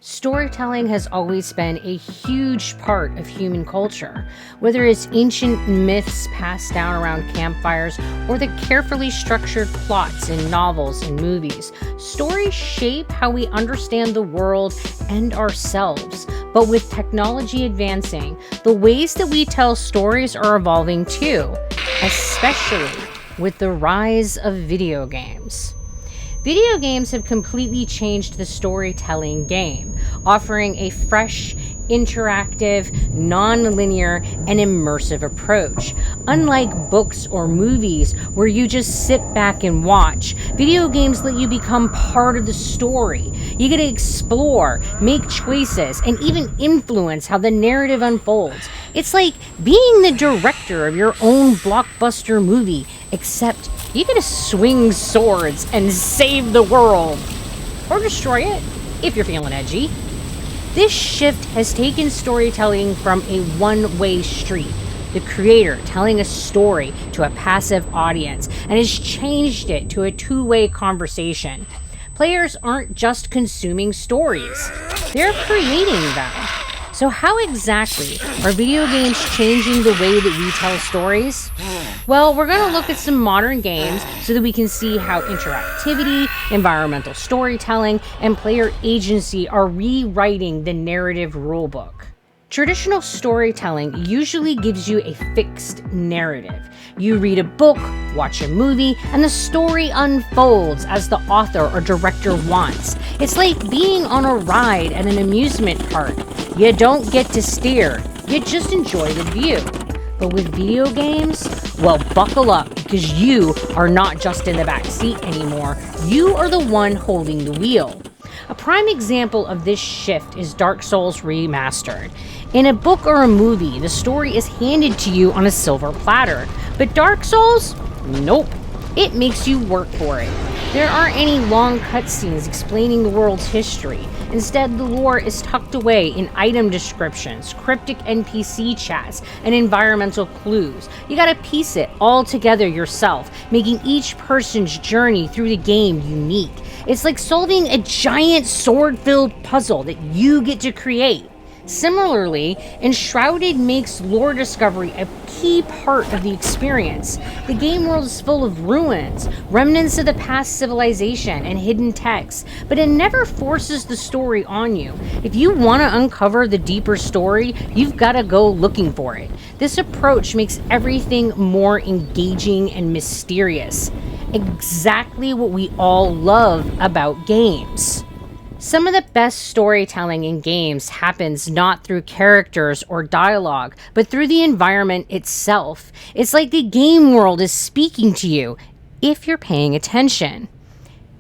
Storytelling has always been a huge part of human culture, whether it's ancient myths passed down around campfires or the carefully structured plots in novels and movies. Stories shape how we understand the world and ourselves. But with technology advancing, the ways that we tell stories are evolving too, especially with the rise of video games. Video games have completely changed the storytelling game, offering a fresh, interactive, non-linear, and immersive approach. Unlike books or movies where you just sit back and watch, video games let you become part of the story. You get to explore, make choices, and even influence how the narrative unfolds. It's like being the director of your own blockbuster movie, except you get to swing swords and save the world. Or destroy it, if you're feeling edgy. This shift has taken storytelling from a one-way street, the creator telling a story to a passive audience, and has changed it to a two-way conversation. Players aren't just consuming stories, they're creating them. So how exactly are video games changing the way that we tell stories? Well, we're going to look at some modern games so that we can see how interactivity, environmental storytelling, and player agency are rewriting the narrative rulebook. Traditional storytelling usually gives you a fixed narrative. You read a book, watch a movie, and the story unfolds as the author or director wants. It's like being on a ride at an amusement park. You don't get to steer, you just enjoy the view. But with video games, well, buckle up, because you are not just in the back seat anymore. You are the one holding the wheel. A prime example of this shift is Dark Souls Remastered. In a book or a movie, the story is handed to you on a silver platter. But Dark Souls? Nope. It makes you work for it. There aren't any long cutscenes explaining the world's history. Instead, the lore is tucked away in item descriptions, cryptic NPC chats, and environmental clues. You gotta piece it all together yourself, making each person's journey through the game unique. It's like solving a giant sword-filled puzzle that you get to create. Similarly, Enshrouded makes lore discovery a key part of the experience. The game world is full of ruins, remnants of the past civilization, and hidden texts, but it never forces the story on you. If you want to uncover the deeper story, you've got to go looking for it. This approach makes everything more engaging and mysterious. Exactly what we all love about games. Some of the best storytelling in games happens not through characters or dialogue, but through the environment itself. It's like the game world is speaking to you, if you're paying attention.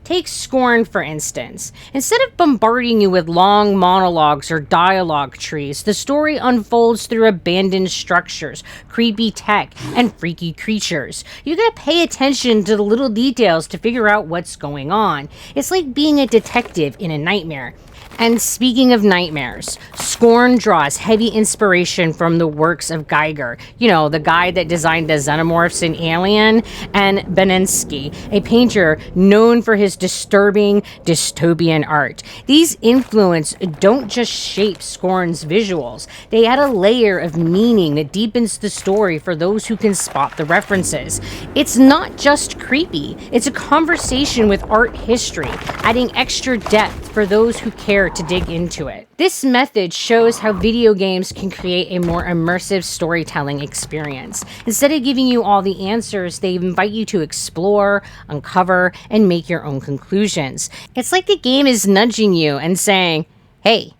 Take Scorn, for instance. Instead of bombarding you with long monologues or dialogue trees, the story unfolds through abandoned structures, creepy tech, and freaky creatures. You gotta pay attention to the little details to figure out what's going on. It's like being a detective in a nightmare. And speaking of nightmares, Scorn draws heavy inspiration from the works of Geiger, the guy that designed the xenomorphs in Alien, and Beninsky, a painter known for his disturbing dystopian art. These influences don't just shape Scorn's visuals, they add a layer of meaning that deepens the story for those who can spot the references. It's not just creepy, it's a conversation with art history, adding extra depth for those who care to dig into it. This method shows how video games can create a more immersive storytelling experience. Instead of giving you all the answers, they invite you to explore, uncover, and make your own conclusions. It's like the game is nudging you and saying, hey,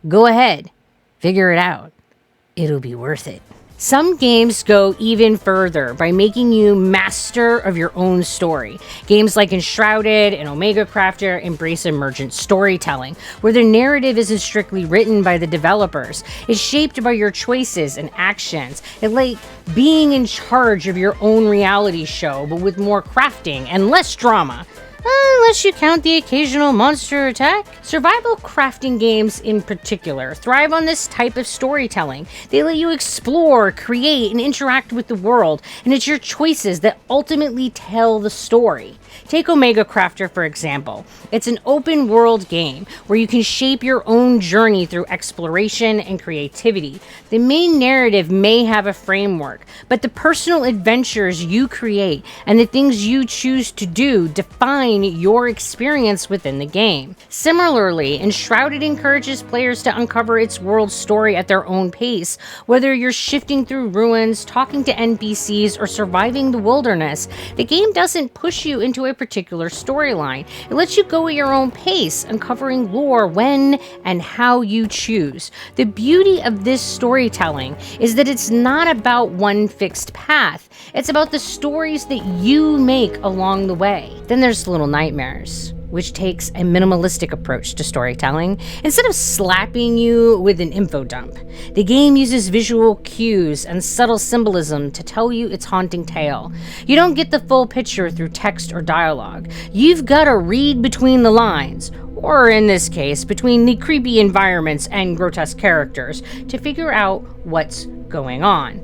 go ahead, figure it out. It'll be worth it. Some games go even further by making you master of your own story. Games like Enshrouded and Omega Crafter embrace emergent storytelling, where the narrative isn't strictly written by the developers. It's shaped by your choices and actions. It's like being in charge of your own reality show, but with more crafting and less drama. Unless you count the occasional monster attack. Survival crafting games in particular thrive on this type of storytelling. They let you explore, create, and interact with the world, and it's your choices that ultimately tell the story. Take Omega Crafter, for example. It's an open world game where you can shape your own journey through exploration and creativity. The main narrative may have a framework, but the personal adventures you create and the things you choose to do define your experience within the game. Similarly, Enshrouded encourages players to uncover its world story at their own pace. Whether you're shifting through ruins, talking to NPCs, or surviving the wilderness, the game doesn't push you into a particular storyline. It lets you go at your own pace, uncovering lore when and how you choose. The beauty of this storytelling is that it's not about one fixed path. It's about the stories that you make along the way. Then there's Little Nightmares, which takes a minimalistic approach to storytelling. Instead of slapping you with an info dump, the game uses visual cues and subtle symbolism to tell you its haunting tale. You don't get the full picture through text or dialogue. You've got to read between the lines, or in this case, between the creepy environments and grotesque characters, to figure out what's going on.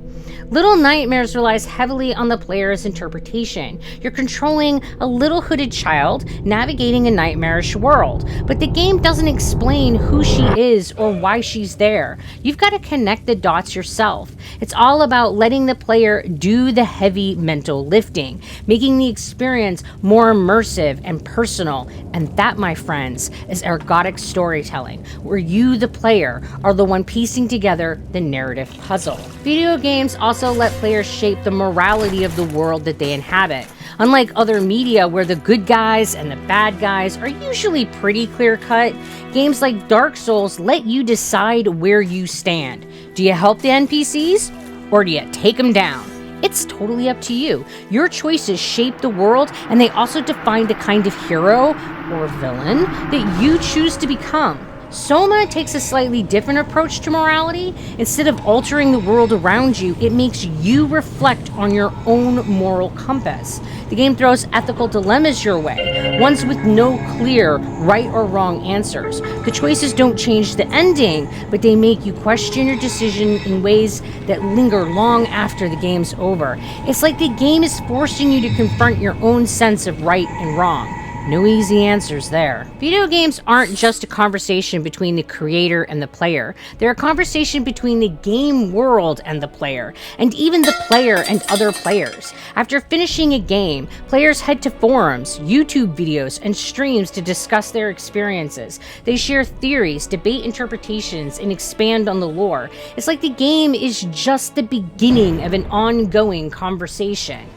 Little Nightmares relies heavily on the player's interpretation. You're controlling a little hooded child navigating a nightmarish world, but the game doesn't explain who she is or why she's there. You've got to connect the dots yourself. It's all about letting the player do the heavy mental lifting, making the experience more immersive and personal. And that, my friends, is ergodic storytelling, where you, the player, are the one piecing together the narrative puzzle. Video games also let players shape the morality of the world that they inhabit. Unlike other media where the good guys and the bad guys are usually pretty clear-cut, games like Dark Souls let you decide where you stand. Do you help the NPCs, or do you take them down? It's totally up to you. Your choices shape the world, and they also define the kind of hero or villain that you choose to become. Soma takes a slightly different approach to morality. Instead of altering the world around you, it makes you reflect on your own moral compass. The game throws ethical dilemmas your way, ones with no clear right or wrong answers. The choices don't change the ending, but they make you question your decision in ways that linger long after the game's over. It's like the game is forcing you to confront your own sense of right and wrong. No easy answers there. Video games aren't just a conversation between the creator and the player. They're a conversation between the game world and the player, and even the player and other players. After finishing a game, players head to forums, YouTube videos, and streams to discuss their experiences. They share theories, debate interpretations, and expand on the lore. It's like the game is just the beginning of an ongoing conversation.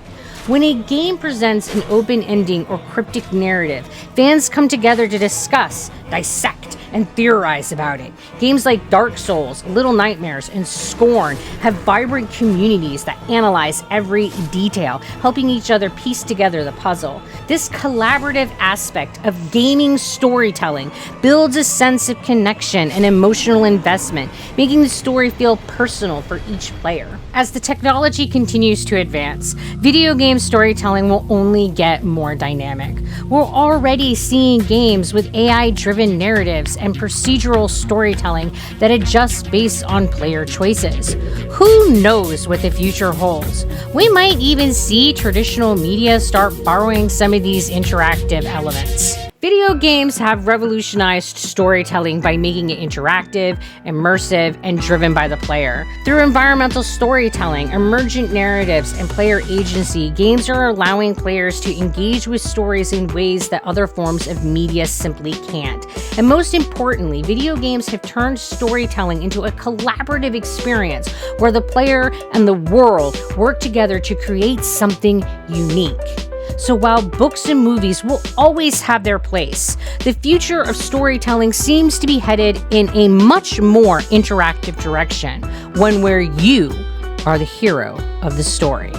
When a game presents an open ending or cryptic narrative, fans come together to discuss, dissect, and theorize about it. Games like Dark Souls, Little Nightmares, and Scorn have vibrant communities that analyze every detail, helping each other piece together the puzzle. This collaborative aspect of gaming storytelling builds a sense of connection and emotional investment, making the story feel personal for each player. As the technology continues to advance, video game storytelling will only get more dynamic. We're already seeing games with AI-driven narratives and procedural storytelling that adjust based on player choices. Who knows what the future holds? We might even see traditional media start borrowing some of these interactive elements. Video games have revolutionized storytelling by making it interactive, immersive, and driven by the player. Through environmental storytelling, emergent narratives, and player agency, games are allowing players to engage with stories in ways that other forms of media simply can't. And most importantly, video games have turned storytelling into a collaborative experience where the player and the world work together to create something unique. So while books and movies will always have their place, the future of storytelling seems to be headed in a much more interactive direction, one where you are the hero of the story.